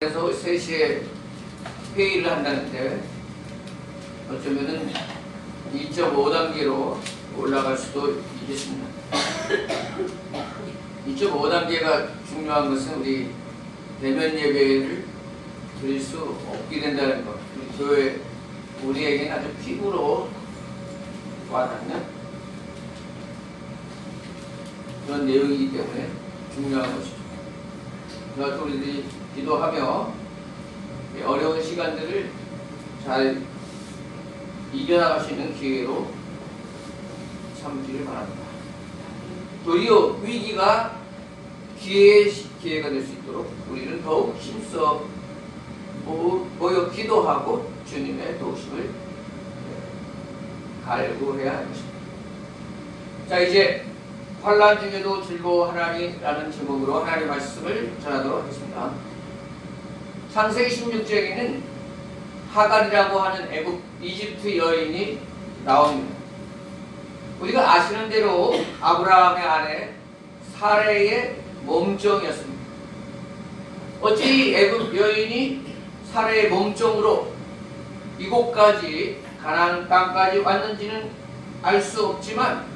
그래서 3시에 회의를 한다는데 어쩌면은 2.5단계로 올라갈 수도 있겠습니다. 2.5단계가 중요한 것은 우리 대면 예배를 드릴 수 없게 된다는 것. 우리 교회, 우리에게는 아주 피부로 와닿는 그런 내용이기 때문에 중요한 것이죠. 그래서 우리들이 기도하며 어려운 시간들을 잘 이겨나갈 수 있는 기회로 삼기를 바랍니다. 도리어 위기가 기회의 기회가 될 수 있도록 우리는 더욱 힘써 모여 기도하고 주님의 도우심을 갈구해야 할 것입니다. 자, 이제 환난 중에도 즐거워하나니라는 제목으로 하나님의 말씀을 전하도록 하겠습니다. 창세기 16장에는 하갈이라고 하는 애굽 이집트 여인이 나옵니다. 우리가 아시는 대로 아브라함의 아내 사레의 몸종이었습니다. 어찌 애굽 여인이 사레의 몸종으로 이곳까지 가나안 땅까지 왔는지는 알 수 없지만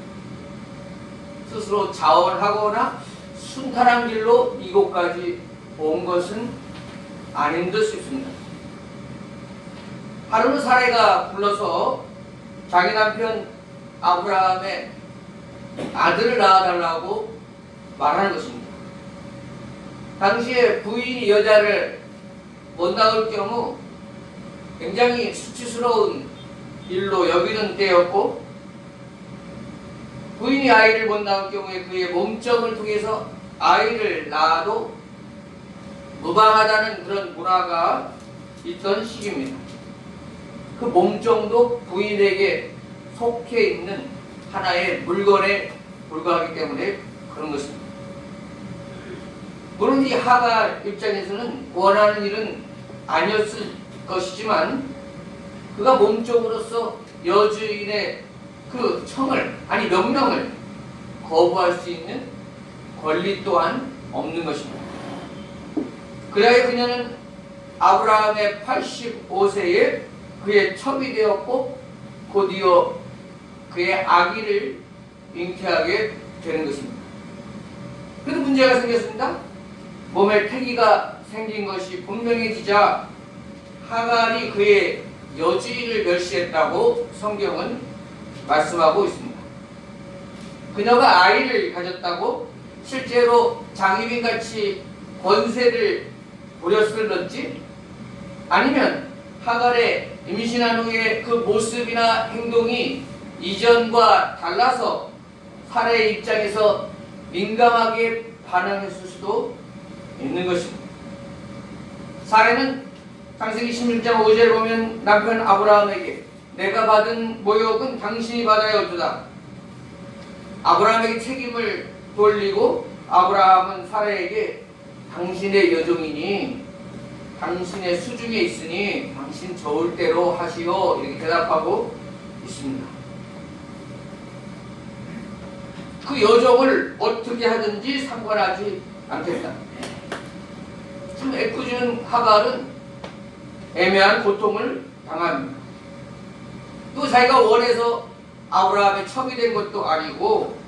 스스로 자원하거나 순탄한 길로 이곳까지 온 것은 아닌 듯 싶습니다. 하루는 사레가 불러서 자기 남편 아브라함의 아들을 낳아달라고 말하는 것입니다. 당시에 부인이 여자를 못 낳을 경우 굉장히 수치스러운 일로 여기는 때였고, 부인이 아이를 못 낳을 경우에 그의 몸종을 통해서 아이를 낳아도 무방하다는 그런 문화가 있던 시기입니다. 그 몸종도 부인에게 속해 있는 하나의 물건에 불과하기 때문에 그런 것입니다. 물론 이 하갈 입장에서는 원하는 일은 아니었을 것이지만 그가 몸종으로서 여주인의 그 청을, 아니 명령을 거부할 수 있는 권리 또한 없는 것입니다. 그래야 그녀는 아브라함의 85세에 그의 첩이 되었고 곧이어 그의 아기를 잉태하게 되는 것입니다. 그래도 문제가 생겼습니다. 몸에 태기가 생긴 것이 분명해지자 하갈이 그의 여주인을 멸시했다고 성경은 말씀하고 있습니다. 그녀가 아이를 가졌다고 실제로 장희빈같이 권세를 부렸을런지, 아니면 하갈의 임신한 후에 그 모습이나 행동이 이전과 달라서 사례의 입장에서 민감하게 반응했을 수도 있는 것입니다. 사례는 창세기 16장 5절에 보면 남편 아브라함에게 내가 받은 모욕은 당신이 받아야 옳도다. 아브라함에게 책임을 돌리고 아브라함은 사례에게 당신의 여종이니 당신의 수중에 있으니 당신 좋을 대로 하시오, 이렇게 대답하고 있습니다. 그 여종을 어떻게 하든지 상관하지 않겠다. 참 애꿎은 하갈은 애매한 고통을 당합니다. 또 자기가 원해서 아브라함의 첩이 된 것도 아니고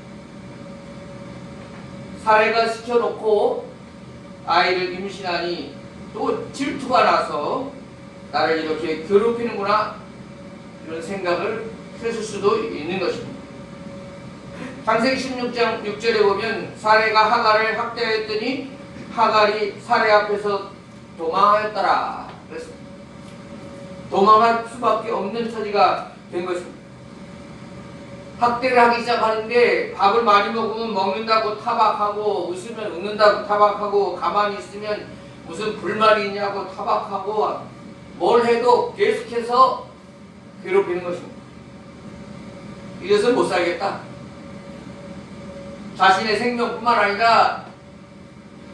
사례가 시켜놓고 아이를 임신하니 또 질투가 나서 나를 이렇게 괴롭히는구나, 이런 생각을 했을 수도 있는 것입니다. 창세기 16장 6절에 보면 사례가 하갈을 학대했더니 하갈이 사례 앞에서 도망하였더라 그랬습니다. 도망할 수밖에 없는 처지가 된 것입니다. 학대를 하기 시작하는데 밥을 많이 먹으면 먹는다고 타박하고, 웃으면 웃는다고 타박하고, 가만히 있으면 무슨 불만이 있냐고 타박하고, 뭘 해도 계속해서 괴롭히는 것입니다. 이래서 못 살겠다. 자신의 생명뿐만 아니라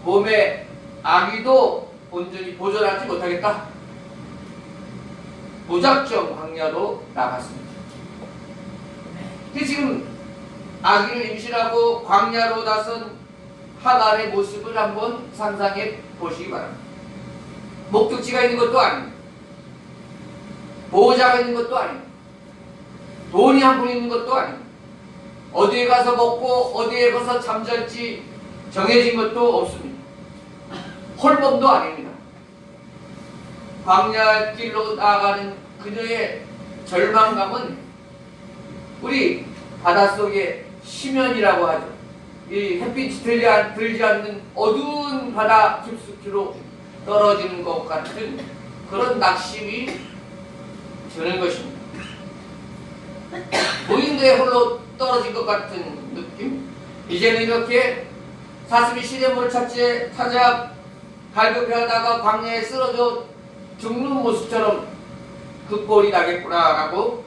몸의 아기도 온전히 보존하지 못하겠다. 무작정 광야로 나갔습니다. 지금 아기를 임신하고 광야로 나선 하갈의 모습을 한번 상상해 보시기 바랍니다. 목적지가 있는 것도 아닙니다. 보호자가 있는 것도 아닙니다. 돈이 한 푼 있는 것도 아닙니다. 어디에 가서 먹고 어디에 가서 잠잘지 정해진 것도 없습니다. 홀몸도 아닙니다. 광야길로 나아가는 그녀의 절망감은 우리 바닷속의 심연이라고 하죠. 이 햇빛이 들지 않는 어두운 바다 깊숙이로 떨어지는 것 같은 그런 낙심이 드는 것입니다. 무인도에 홀로 떨어진 것 같은 느낌? 이제는 이렇게 사슴이 시냇물을 찾아 갈급해하다가 광야에 쓰러져 죽는 모습처럼 그 꼴이 나겠구나라고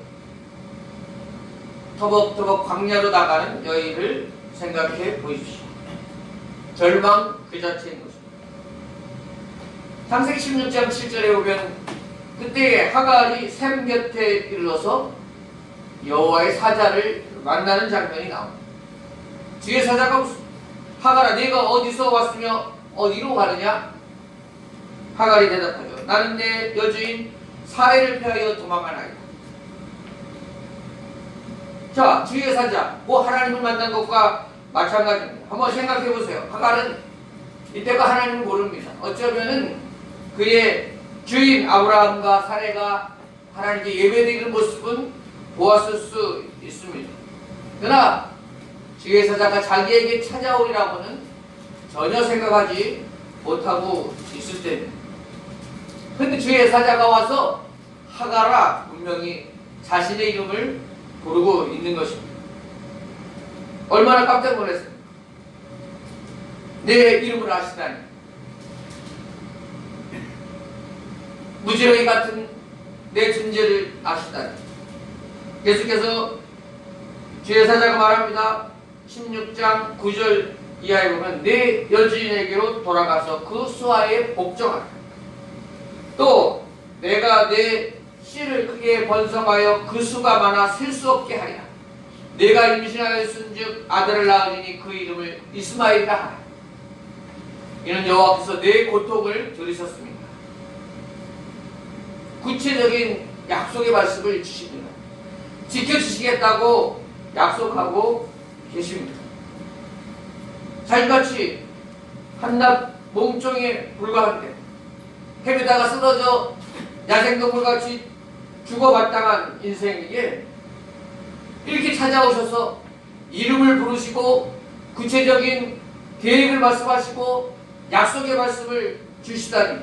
터벅터벅 광야로 나가는 여인을 생각해 보십시오. 절망 그 자체인 것입니다. 창세기 16장 7절에 보면 그때 하갈이 샘 곁에 이르러서 여호와의 사자를 만나는 장면이 나옵니다. 뒤에 사자가 하갈아 네가 어디서 왔으며 어디로 가느냐? 하갈이 대답하죠. 나는 내 여주인 사례를 피하여 도망가나이다. 자, 뒤에 사자 뭐 하나님을 만난 것과 마찬가지입니다. 한번 생각해 보세요. 하갈은 이때가 하나님을 모릅니다. 어쩌면은 그의 주인 아브라함과 사례가 하나님께 예배드리는 모습은 보았을 수 있습니다. 그러나 주의 사자가 자기에게 찾아오리라고는 전혀 생각하지 못하고 있을 때입니다. 그런데 주의 사자가 와서 하갈아 분명히 자신의 이름을 부르고 있는 것입니다. 얼마나 깜짝 놀랐습니까? 내 이름을 아시다니. 무지렁이 같은 내 존재를 아시다니. 계속해서 주의 사자가 말합니다. 16장 9절 이하에 보면 내 여주인에게로 돌아가서 그 수하에 복종하라. 또 내가 내 씨를 크게 번성하여 그 수가 많아 셀 수 없게 하리라. 내가 임신하였은즉 아들을 낳으리니 그 이름을 이스마엘이라 하라. 이는 여호와께서 내 고통을 들으셨습니다. 구체적인 약속의 말씀을 주십니다. 지켜주시겠다고 약속하고 계십니다. 자기같이 한낱 몸종에 불과한데 헤매다가 쓰러져 야생동물같이 죽어마땅한 인생에게 이렇게 찾아오셔서 이름을 부르시고 구체적인 계획을 말씀하시고 약속의 말씀을 주시다니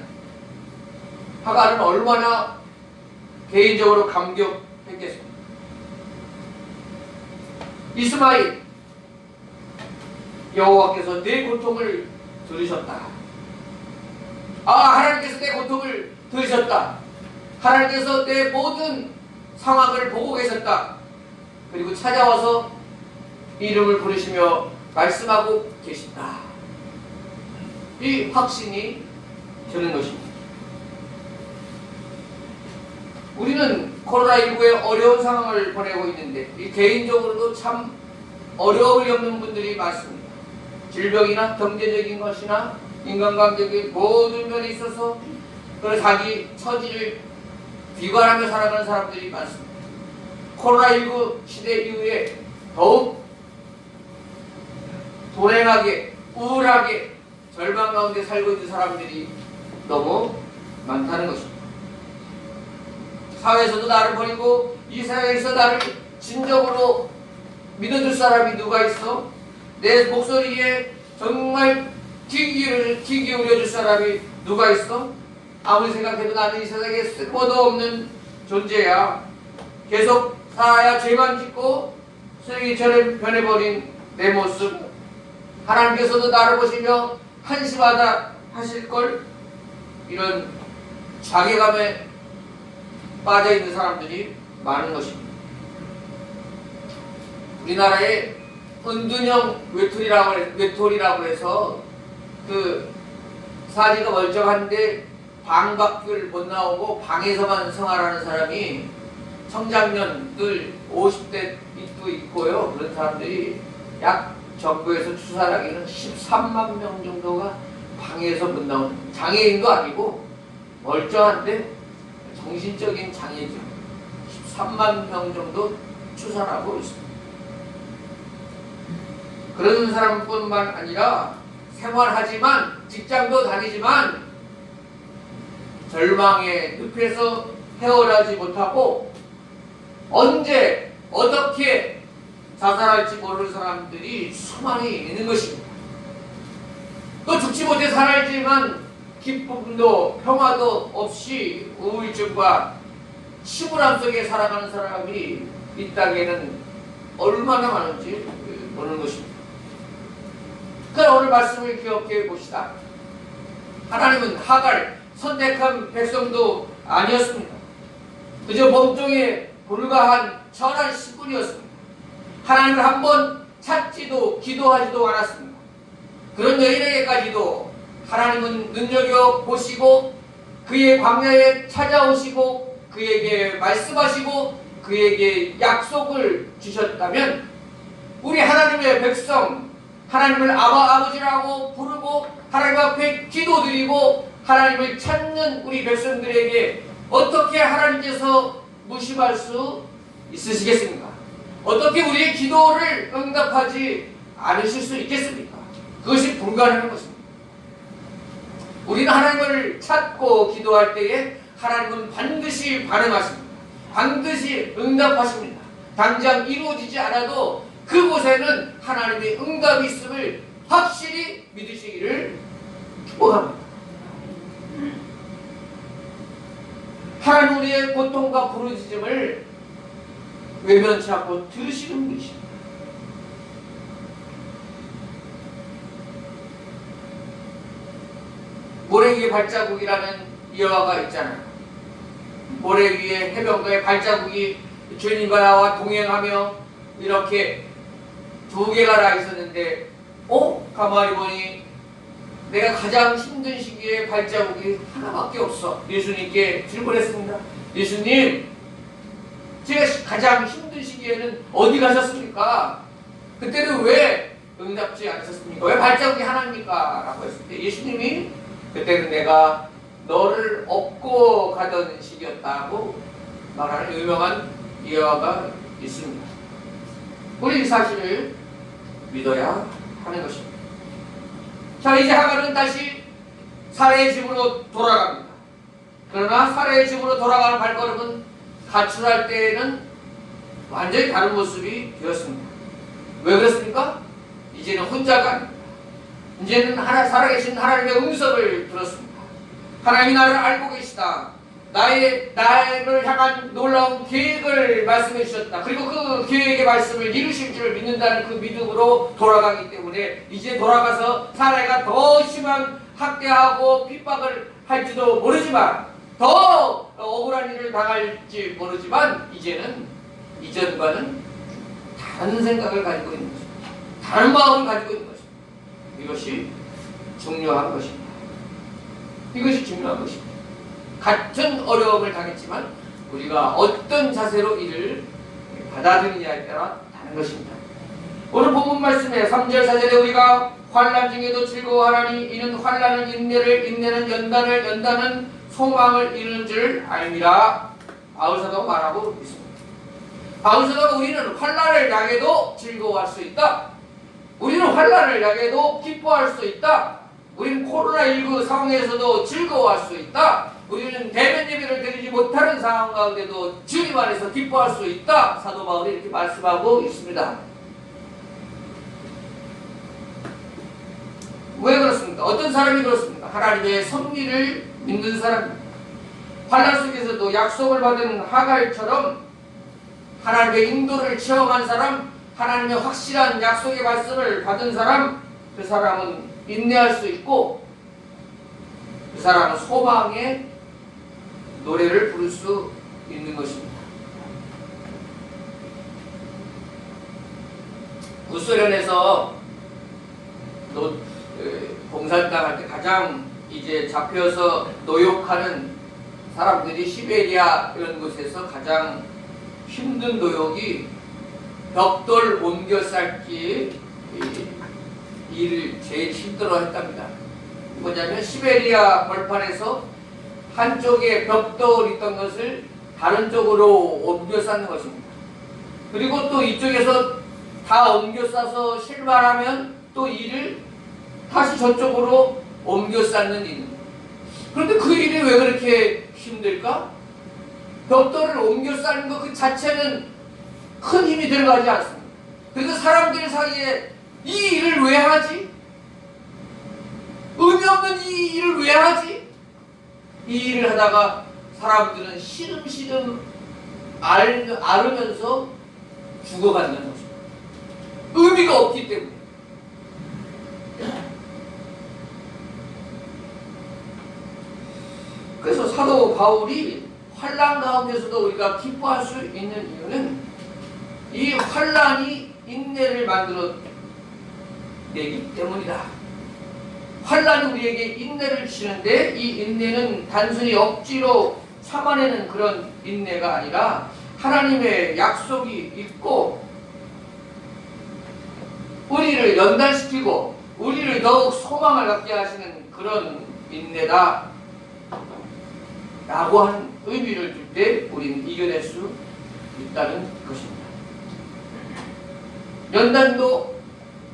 하갈은 얼마나 개인적으로 감격했겠습니까? 이스마엘 여호와께서 내 고통을 들으셨다. 하나님께서 내 고통을 들으셨다. 하나님께서 내 모든 상황을 보고 계셨다. 그리고 찾아와서 이름을 부르시며 말씀하고 계신다. 이 확신이 드는 것입니다. 우리는 코로나19의 어려운 상황을 보내고 있는데 이 개인적으로도 참 어려움을 겪는 분들이 많습니다. 질병이나 경제적인 것이나 인간관계의 모든 면에 있어서 자기 처지를 비관하며 살아가는 사람들이 많습니다. 코로나19 시대 이후에 더욱 불행하게 우울하게 절망 가운데 살고 있는 사람들이 너무 많다는 것입니다. 사회에서도 나를 버리고 이 사회에서 나를 진정으로 믿어줄 사람이 누가 있어? 내 목소리에 정말 귀 기울여줄 사람이 누가 있어? 아무리 생각해도 나는 이 세상에 쓸모도 없는 존재야. 계속 살아야 죄만 짓고 쓰레기처럼 변해버린 내 모습. 하나님께서도 나를 보시며 한심하다 하실걸? 이런 자괴감에 빠져있는 사람들이 많은 것입니다. 우리나라에 은둔형 외톨이라고 해서 그 사지가 멀쩡한데 방 밖을 못 나오고 방에서만 생활하는 사람이 청장년들 50대도 있고요. 그런 사람들이 약 정부에서 추산하기는 13만 명 정도가 방에서 못 나오는 장애인도 아니고 멀쩡한데 정신적인 장애죠. 13만 명 정도 추산하고 있습니다. 그런 사람뿐만 아니라 생활하지만 직장도 다니지만 절망의 늪에서 헤어나지 못하고 언제 어떻게 자살할지 모르는 사람들이 수많이 있는 것입니다. 또 죽지 못해 살아있지만 기쁨도 평화도 없이 우울증과 침울함 속에 살아가는 사람이 이 땅에는 얼마나 많은지 보는 것입니다. 그럼 오늘 말씀을 기억해 봅시다. 하나님은 하갈 선택한 백성도 아니었습니다. 그저 몸종에 불과한 천한 식군이었습니다. 하나님을 한번 찾지도 기도하지도 않았습니다. 그런 여인에게까지도 하나님은 눈여겨보시고 그의 광야에 찾아오시고 그에게 말씀하시고 그에게 약속을 주셨다면 우리 하나님의 백성, 하나님을 아버지라고 부르고 하나님 앞에 기도드리고 하나님을 찾는 우리 백성들에게 어떻게 하나님께서 무심할 수 있으시겠습니까? 어떻게 우리의 기도를 응답하지 않으실 수 있겠습니까? 그것이 불가능한 것입니다. 우리는 하나님을 찾고 기도할 때에 하나님은 반드시 반응하십니다. 반드시 응답하십니다. 당장 이루어지지 않아도 그곳에는 하나님의 응답이 있음을 확실히 믿으시기를 축복합니다. 하나님 우리의 고통과 부르짖음을 외면치 않고 들으시는 분이십니다. 모래 위에 발자국이라는 이어가 있잖아요. 모래 위에 해변가에 발자국이 주님과 나와 동행하며 이렇게 두 개가 나 있었는데 가만히 보니 내가 가장 힘든 시기에 발자국이 하나밖에 없어. 예수님께 질문했습니다. 예수님, 제가 가장 힘든 시기에는 어디 가셨습니까? 그때는 왜 응답지 않으셨습니까? 왜 발자국이 하나입니까? 라고 했을 때 예수님이 그때는 내가 너를 업고 가던 시기였다고 말하는 유명한 예화가 있습니다. 우리 이 사실을 믿어야 하는 것입니다. 자, 이제 하갈은 다시 사례의 집으로 돌아갑니다. 그러나 사례의 집으로 돌아가는 발걸음은 가출할 때에는 완전히 다른 모습이 되었습니다. 왜 그렇습니까? 이제는 혼자가 아닙니다. 이제는 살아계신 하나님의 음성을 들었습니다. 하나님이 나를 알고 계시다. 나를 향한 놀라운 계획을 말씀해 주셨다. 그리고 그 계획의 말씀을 이루실 줄 믿는다는 그 믿음으로 돌아가기 때문에 이제 돌아가서 사례가 더 심한 학대하고 핍박을 할지도 모르지만 더 억울한 일을 당할지 모르지만 이제는 이전과는 다른 생각을 가지고 있는 것입니다. 다른 마음을 가지고 있는 것입니다. 이것이 중요한 것입니다. 이것이 중요한 것입니다. 같은 어려움을 당했지만 우리가 어떤 자세로 이를 받아들이냐에 따라 다른 것입니다. 오늘 본문 말씀에 3절 4절에 우리가 환난 중에도 즐거워하라니 이는 환난은 인내를 인내는 연단을 연단은 소망을 이루는 줄 알미라. 바울사도가 말하고 있습니다. 바울사도가 우리는 환난을 당해도 즐거워할 수 있다. 우리는 환난을 당해도 기뻐할 수 있다. 우리는 코로나19 상황에서도 즐거워할 수 있다. 우리는 대면 예배를 드리지 못하는 상황 가운데도 주님 안에서 기뻐할 수 있다. 사도 바울이 이렇게 말씀하고 있습니다. 왜 그렇습니까? 어떤 사람이 그렇습니까? 하나님의 섭리를 믿는 사람입니다. 환난 속에서도 약속을 받은 하갈처럼 하나님의 인도를 체험한 사람, 하나님의 확실한 약속의 말씀을 받은 사람, 그 사람은 인내할 수 있고 그 사람은 소망의 노래를 부를 수 있는 것입니다. 구소련에서 공산당 할 때 가장 이제 잡혀서 노역하는 사람들이 시베리아 이런 곳에서 가장 힘든 노역이 벽돌 옮겨 쌓기 일을 제일 힘들어 했답니다. 뭐냐면 시베리아 벌판에서 한쪽에 벽돌 있던 것을 다른 쪽으로 옮겨 쌓는 것입니다. 그리고 또 이쪽에서 다 옮겨 싸서 실발하면 또 이를 다시 저쪽으로 옮겨 쌓는 일. 그런데 그 일이 왜 그렇게 힘들까? 벽돌을 옮겨 쌓는 것 그 자체는 큰 힘이 들어가지 않습니다. 그래서 사람들 사이에 이 일을 왜 하지? 의미 없는 이 일을 왜 하지? 이 일을 하다가 사람들은 시름시름 앓으면서 죽어가는 것입니다. 의미가 없기 때문에. 그래서 사도 바울이 환난 가운데서도 우리가 기뻐할 수 있는 이유는 이 환난이 인내를 만들어 내기 때문이다. 환난이 우리에게 인내를 주시는데 이 인내는 단순히 억지로 참아내는 그런 인내가 아니라 하나님의 약속이 있고 우리를 연단시키고 우리를 더욱 소망을 갖게 하시는 그런 인내다 라고 하는 의미를 줄 때 우리는 이겨낼 수 있다는 것입니다. 연단도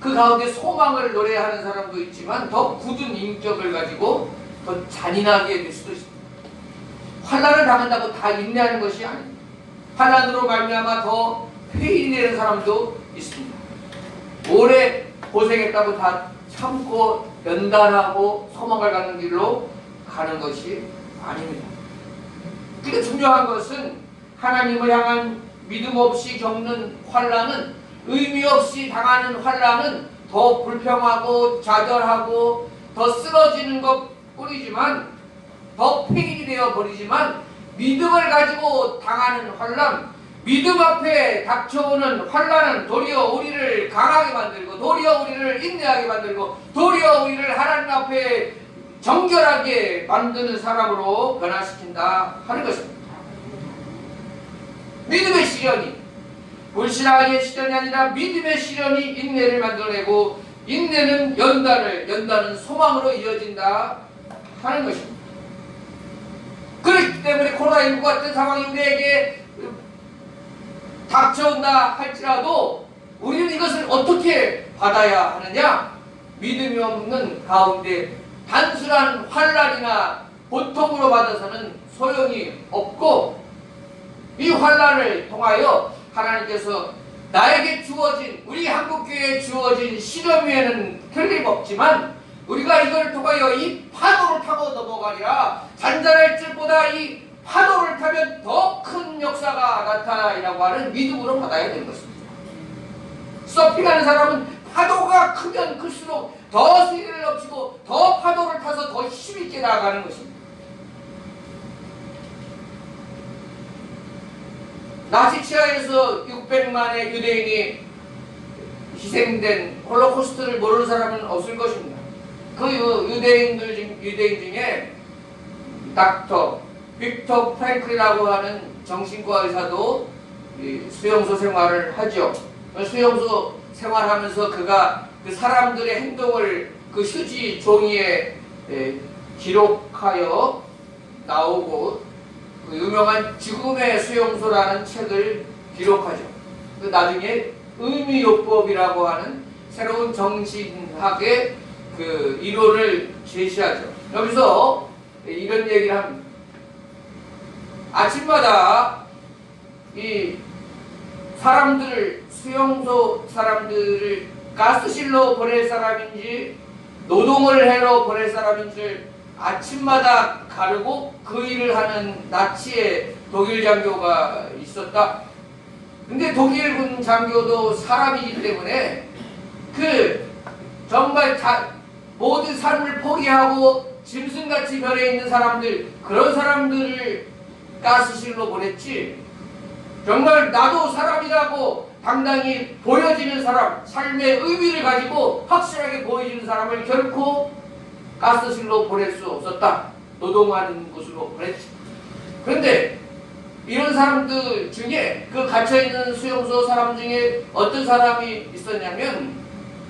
그 가운데 소망을 노래하는 사람도 있지만 더 굳은 인격을 가지고 더 잔인하게 될 수도 있습니다. 환난을 당한다고 다 인내하는 것이 아닙니다. 환난으로 말미암아 더 회의내는 사람도 있습니다. 오래 고생했다고 다 참고 연단하고 소망을 갖는 길로 가는 것이 아닙니다. 그러니까 중요한 것은 하나님을 향한 믿음 없이 겪는 환난은 의미 없이 당하는 환난은 더 불평하고 좌절하고 더 쓰러지는 것뿐이지만 더 폐인이 되어 버리지만 믿음을 가지고 당하는 환난, 믿음 앞에 닥쳐오는 환난은 도리어 우리를 강하게 만들고 도리어 우리를 인내하게 만들고 도리어 우리를 하나님 앞에 정결하게 만드는 사람으로 변화시킨다 하는 것입니다. 믿음의 시련이 불신앙의 시련이 아니라 믿음의 시련이 인내를 만들어내고 인내는 연단은 소망으로 이어진다 하는 것입니다. 그렇기 때문에 코로나19 같은 상황이 우리에게 닥쳐온다 할지라도 우리는 이것을 어떻게 받아야 하느냐? 믿음이 없는 가운데 단순한 환난이나 고통으로 받아서는 소용이 없고 이 환난을 통하여 하나님께서 나에게 주어진 우리 한국교회에 주어진 시험에는 틀림없지만 우리가 이걸 통하여 이 파도를 타고 넘어가리라. 잔잔할 줄보다 이 파도를 타면 더 큰 역사가 나타나리라고 하는 믿음으로 받아야 되는 것입니다. 서핑하는 사람은 파도가 크면 클수록 더 세기를 넘치고 더 파도를 타서 더 힘있게 나아가는 것입니다. 나치치하에서 600만의 유대인이 희생된 홀로코스트를 모르는 사람은 없을 것입니다. 그 유대인 중에 닥터 빅터 프랭클이라고 하는 정신과 의사도 수용소 생활을 하죠. 수용소 생활하면서 그가 그 사람들의 행동을 그 휴지 종이에 기록하여 나오고 그 유명한 죽음의 수용소라는 책을 기록하죠. 그 나중에 의미요법이라고 하는 새로운 정신학의 그 이론을 제시하죠. 여기서 이런 얘기를 합니다. 아침마다 이 수용소 사람들을 가스실로 보낼 사람인지 노동을 해로 보낼 사람인지 아침마다 가르고 그 일을 하는 나치의 독일 장교가 있었다. 근데 독일군 장교도 사람이기 때문에 그 정말 모든 삶을 포기하고 짐승같이 변해 있는 사람들, 그런 사람들을 가스실로 보냈지, 정말 나도 사람이라고 당당히 보여지는 사람, 삶의 의미를 가지고 확실하게 보여지는 사람을 결코 가스실로 보낼 수 없었다. 노동하는 곳으로 보냈지. 그런데 이런 사람들 중에 그 갇혀있는 수용소 사람 중에 어떤 사람이 있었냐면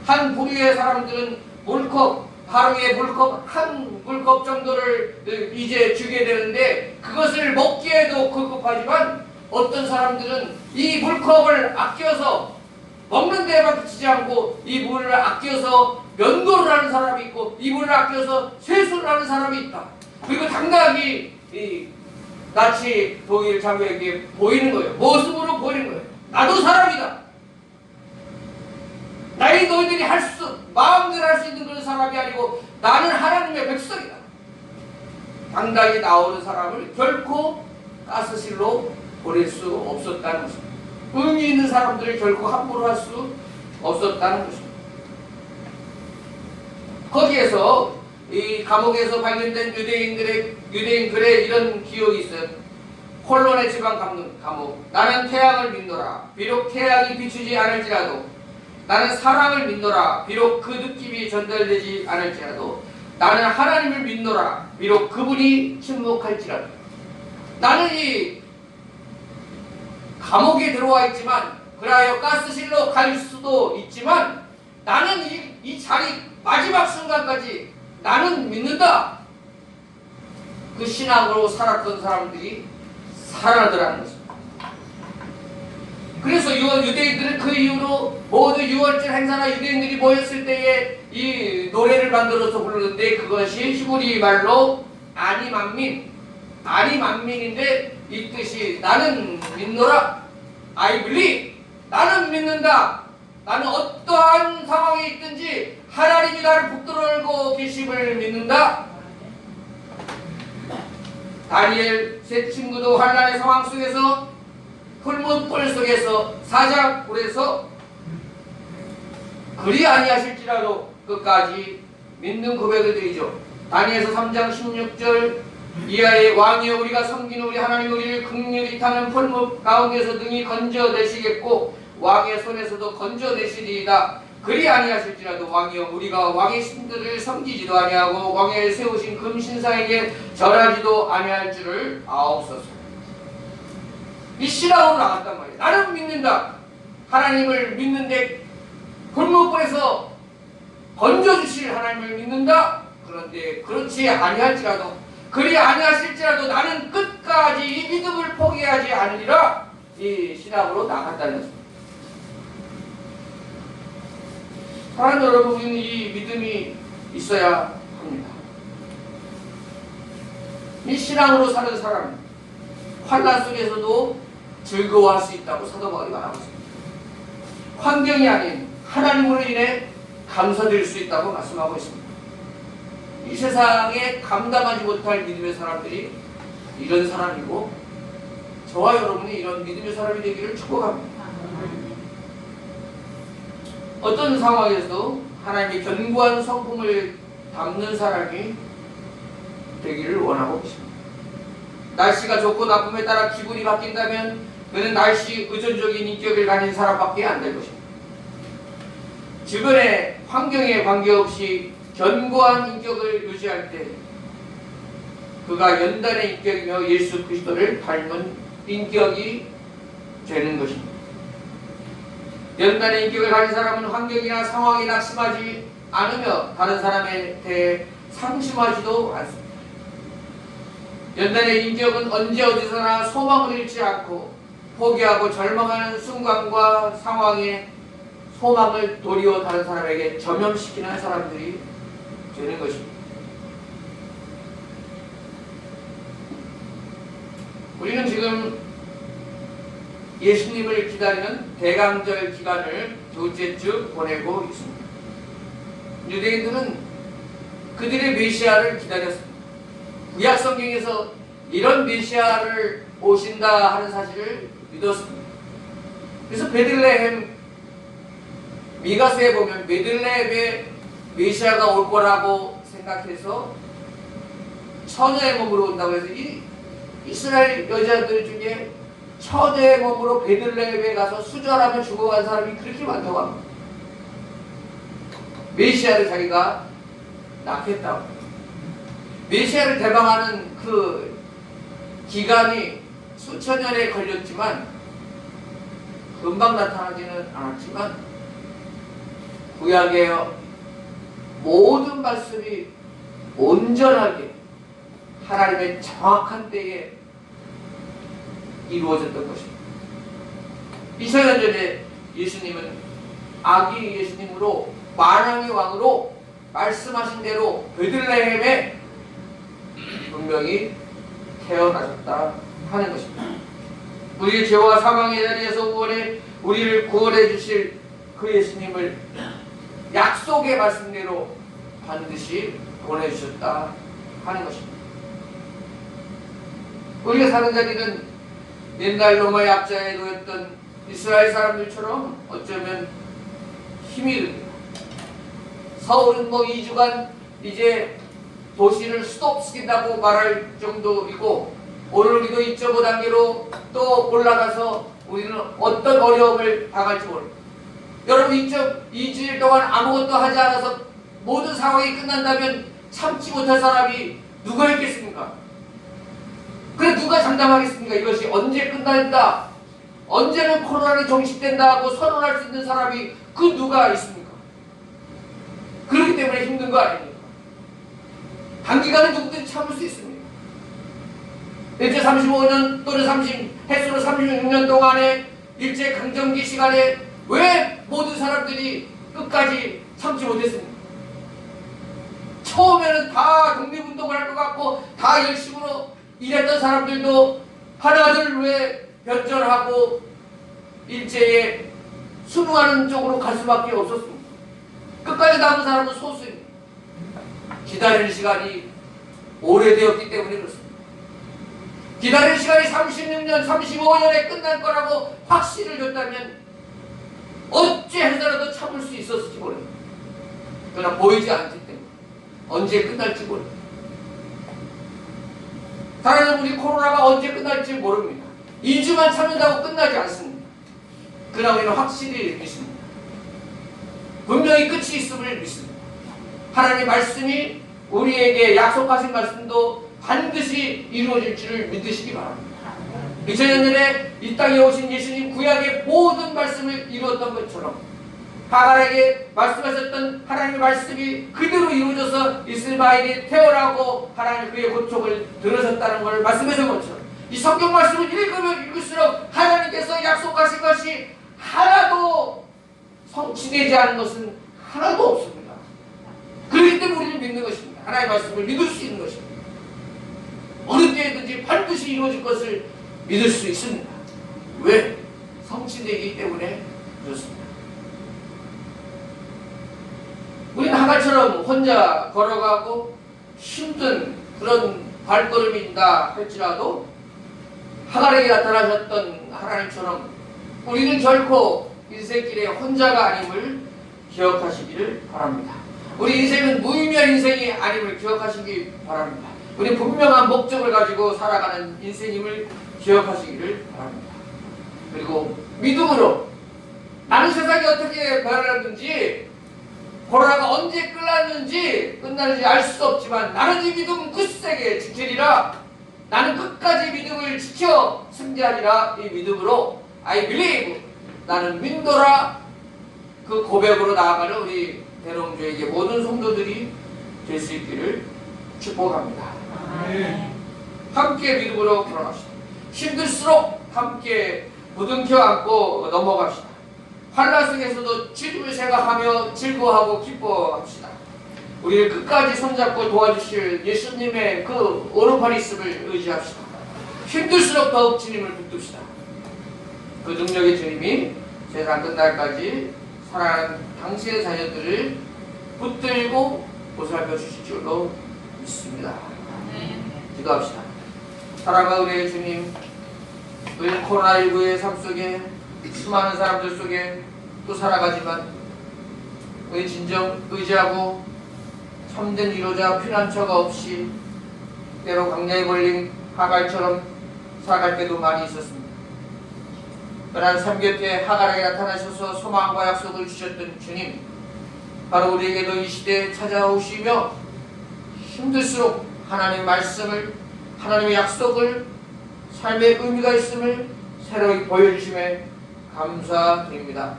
한 부류의 사람들은 물컵 하루에 한 물컵 정도를 이제 주게 되는데 그것을 먹기에도 급급하지만 어떤 사람들은 이 물컵을 아껴서 먹는 데만 그치지 않고 이 물을 아껴서 면도를 하는 사람이 있고 이 물을 아껴서 세수를 하는 사람이 있다. 그리고 당당히 나치 독일 장교에게 보이는 거예요. 모습으로 보이는 거예요. 나도 사람이다. 나이 너희들이 마음대로 할 수 있는 그런 사람이 아니고 나는 하나님의 백성이다. 당당히 나오는 사람을 결코 가스실로 보낼 수 없었다는 것입니다. 의미 있는 사람들을 결코 함부로 할 수 없었다는 것입니다. 거기에서 이 감옥에서 발견된 유대인 글에 이런 기록이 있어요. 콜론의 지방 감옥. 나는 태양을 믿노라. 비록 태양이 비추지 않을지라도 나는 사랑을 믿노라. 비록 그 느낌이 전달되지 않을지라도 나는 하나님을 믿노라. 비록 그분이 침묵할지라도 나는 이 감옥에 들어와 있지만 그라하여 가스실로 갈 수도 있지만 나는 이 자리 마지막 순간까지 나는 믿는다. 그 신앙으로 살았던 사람들이 살아나더라는 것입니다. 그래서 유대인들은 그 이후로 모두 6월절 행사나 유대인들이 모였을 때에 이 노래를 만들어서 부르는데 그것이 히브리 말로 아니만민인데 이 뜻이 나는 믿노라. I believe. 나는 믿는다. 나는 어떠한 상황에 있든지 하나님이 나를 붙들고 계심을 믿는다. 다니엘 세 친구도 환난의 상황 속에서 풀무불 속에서 사자굴에서 그리 아니하실지라도 끝까지 믿는 고백을 드리죠. 다니엘서 3장 16절 이하의 왕이여 우리가 섬기는 우리 하나님 우리를 긍휼히 타는 풀무 가운데서 능히 건져내시겠고 왕의 손에서도 건져내시리이다. 그리 아니하실지라도 왕이여 우리가 왕의 신들을 섬기지도 아니하고 왕의 세우신 금신상에게 절하지도 아니할 줄을 아옵소서. 이 신앙으로 나갔단 말이에요. 나는 믿는다. 하나님을 믿는데 골목골에서 건져주실 하나님을 믿는다. 그런데 그렇지 아니할지라도 그리 아니하실지라도 나는 끝까지 이 믿음을 포기하지 않으리라. 이 신앙으로 나갔다는 것입니다. 사랑하는 여러분, 우리는 이 믿음이 있어야 합니다. 이 신앙으로 사는 사람은 환난 속에서도 즐거워할 수 있다고 사도 바울이 말하고 있습니다. 환경이 아닌 하나님으로 인해 감사드릴 수 있다고 말씀하고 있습니다. 이 세상에 감당하지 못할 믿음의 사람들이 이런 사람이고 저와 여러분이 이런 믿음의 사람이 되기를 축복합니다. 어떤 상황에서도 하나님의 견고한 성품을 담는 사람이 되기를 원하고 계십니다. 날씨가 좋고 나쁨에 따라 기분이 바뀐다면 그는 날씨 의존적인 인격을 가진 사람밖에 안 될 것입니다. 주변의 환경에 관계없이 견고한 인격을 유지할 때 그가 연단의 인격이며 예수 그리스도를 닮은 인격이 되는 것입니다. 연단의 인격을 가진 사람은 환경이나 상황에 낙심하지 않으며 다른 사람에 대해 상심하지도 않습니다. 연단의 인격은 언제 어디서나 소망을 잃지 않고 포기하고 절망하는 순간과 상황에 소망을 도리어 다른 사람에게 전염시키는 사람들이 되는 것입니다. 우리는 지금 예수님을 기다리는 대강절 기간을 둘째 주 보내고 있습니다. 유대인들은 그들의 메시아를 기다렸습니다. 구약 성경에서 이런 메시아를 오신다 하는 사실을 믿었습니다. 그래서 베들레헴 미가서에 보면 베들레헴에 메시아가 올 거라고 생각해서 처녀의 몸으로 온다고 해서 이 이스라엘 여자들 중에 처녀의 몸으로 베들레헴에 가서 수절하며 죽어간 사람이 그렇게 많다고 합니다. 메시아를 자기가 낳겠다고. 메시아를 대방하는 그 기간이 수천 년에 걸렸지만 금방 나타나지는 않았지만 구약의 모든 말씀이 온전하게 하나님의 정확한 때에 이루어졌던 것입니다. 2000년 전에 예수님은 아기 예수님으로 만왕의 왕으로 말씀하신 대로 베들레헴에 분명히 태어나셨다 하는 것입니다. 우리의 죄와 사망의 자리에서 우리를 구원해 주실 그 예수님을 약속의 말씀대로 반드시 보내주셨다 하는 것입니다. 우리가 사는 자리는 옛날 로마 약자에 놓였던 이스라엘 사람들처럼 어쩌면 힘이 듭니다. 서울은 2주간 이제 도시를 스톱시킨다고 말할 정도이고, 오늘 우리도 2.5단계로 또 올라가서 우리는 어떤 어려움을 당할지 모릅니다. 여러분 2주일 동안 아무것도 하지 않아서 모든 상황이 끝난다면 참지 못할 사람이 누가 있겠습니까? 그래 누가 장담하겠습니까? 이것이 언제 끝난다, 언제는 코로나는 종식된다 하고 선언할 수 있는 사람이 그 누가 있습니까? 그렇기 때문에 힘든 거 아닙니까? 단기간에 누구든지 참을 수 있습니다. 일제 35년 또는 횟수로 36년 동안의 일제 강점기 시간에 왜 모든 사람들이 끝까지 참지 못했습니까? 처음에는 다 독립운동을 할 것 같고 다 열심으로 일했던 사람들도 하나둘 왜 변절하고 일제에 순응하는 쪽으로 갈 수밖에 없었습니다. 끝까지 남은 사람은 소수입니다. 기다리는 시간이 오래되었기 때문에 그렇습니다. 기다리는 시간이 36년, 35년에 끝날 거라고 확신을 줬다면 어찌 해서라도 참을 수 있었을지 모릅니다. 그러나 보이지 않기 때문에 언제 끝날지 모릅니다. 사랑하는 우리, 코로나가 언제 끝날지 모릅니다. 2주만 참는다고 끝나지 않습니다. 그러나 우리는 확실히 믿습니다. 분명히 끝이 있음을 믿습니다. 하나님의 말씀이 우리에게 약속하신 말씀도 반드시 이루어질 줄을 믿으시기 바랍니다. 2000년 전에 이 땅에 오신 예수님 구약의 모든 말씀을 이루었던 것처럼 하갈에게 말씀하셨던 하나님의 말씀이 그대로 이루어져서 이스마엘이 태어나고 하나님 그의 고통을 들으셨다는 것을 말씀하신 것처럼 이 성경 말씀을 읽으면 읽을수록 하나님께서 약속하신 것이 하나도 성취되지 않은 것은 하나도 없습니다. 그렇기 때문에 우리는 믿는 것입니다. 하나님의 말씀을 믿을 수 있는 것입니다. 어느 때든지 반드시 이루어질 것을 믿을 수 있습니다. 왜? 성취되기 때문에 그렇습니다. 우리는 하갈처럼 혼자 걸어가고 힘든 그런 발걸음이다 할지라도 하갈에게 나타나셨던 하나님처럼 우리는 결코 인생길에 혼자가 아님을 기억하시기를 바랍니다. 우리 인생은 무의미한 인생이 아님을 기억하시기 바랍니다. 우리 분명한 목적을 가지고 살아가는 인생임을 기억하시기를 바랍니다. 그리고 믿음으로 나는 세상이 어떻게 변하는지, 코로나가 언제 끝나는지 알 수 없지만 나는 이 믿음 굳세게 지키리라. 나는 끝까지 믿음을 지켜 승리하리라. 이 믿음으로 I believe, 나는 믿노라, 그 고백으로 나아가는 우리 대롱교회의 모든 성도들이 될 수 있기를 축복합니다. 함께 믿음으로 걸어갑시다. 힘들수록 함께 부둥켜 안고 넘어갑시다. 환난 속에서도 주님을 생각하며 즐거워하고 기뻐합시다. 우리를 끝까지 손잡고 도와주실 예수님의 그 오른팔이 있음을 의지합시다. 힘들수록 더욱 주님을 붙듭시다. 그 능력의 주님이 세상 끝날까지 사랑하는 당신의 자녀들을 붙들고 보살펴 주실 줄로 믿습니다. 기도합시다. 사랑하는 우리의 주님, 우리는 코로나19의 삶 속에 수많은 사람들 속에 또 살아가지만 우리 진정 의지하고 참된 위로자 피난처가 없이 때로 광야에 걸린 하갈처럼 살아갈 때도 많이 있었습니다. 그러나 삶 곁에 하갈에게 나타나셔서 소망과 약속을 주셨던 주님, 바로 우리에게도 이 시대에 찾아오시며 힘들수록 하나님의 말씀을, 하나님의 약속을, 삶의 의미가 있음을 새로 보여주심에 감사드립니다.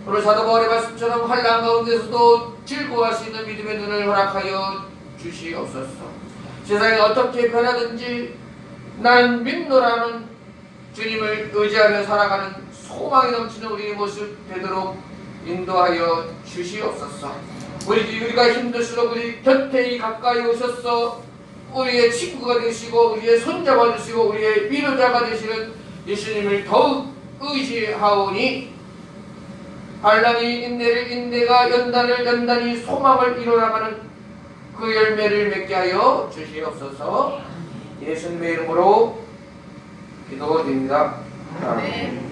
오늘 사도 바울의 말씀처럼 환난 가운데서도 즐거워할 수 있는 믿음의 눈을 허락하여 주시옵소서. 세상이 어떻게 변하든지 난 믿노라는 주님을 의지하며 살아가는 소망이 넘치는 우리의 모습 되도록 인도하여 주시옵소서. 우리가 힘들수록 우리 곁에 가까이 오셔서 우리의 친구가 되시고 우리의 손잡아 주시고 우리의 위로자가 되시는 예수님을 더욱 의지하오니 반란이 인내를 인내가 연단을 연단이 소망을 이뤄나가는 그 열매를 맺게 하여 주시옵소서. 예수님의 이름으로 기도드립니다. 아멘.